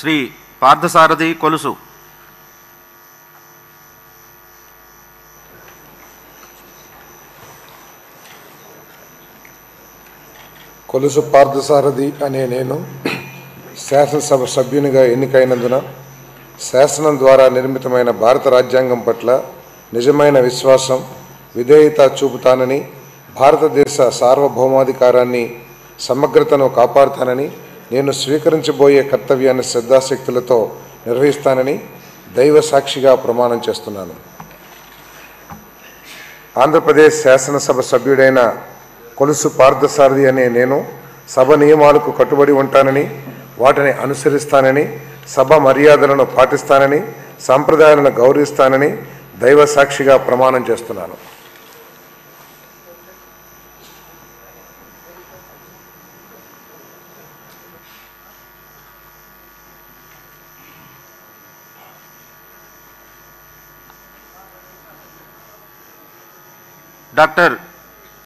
శ్రీ పార్థసారథి కొలుసు. కొలుసు పార్థసారథి అనే నేను శాసనసభ సభ్యునిగా ఎన్నికైనందున శాసనం ద్వారా నిర్మితమైన భారత రాజ్యాంగం పట్ల నిజమైన విశ్వాసం, విధేయత చూపుతానని, భారతదేశ సార్వభౌమాధికారాన్ని, సమగ్రతను కాపాడుతానని, నేను స్వీకరించబోయే కర్తవ్యాన్ని శ్రద్ధాశక్తులతో నిర్వహిస్తానని దైవ సాక్షిగా ప్రమాణం చేస్తున్నాను. ఆంధ్రప్రదేశ్ శాసనసభ సభ్యుడైన కొలుసు పార్థసారథి అనే నేను సభ నియమాలకు కట్టుబడి ఉంటానని, వాటిని అనుసరిస్తానని, సభ మర్యాదలను పాటిస్తానని, సంప్రదాయాలను గౌరవిస్తానని దైవ సాక్షిగా ప్రమాణం చేస్తున్నాను. డాక్టర్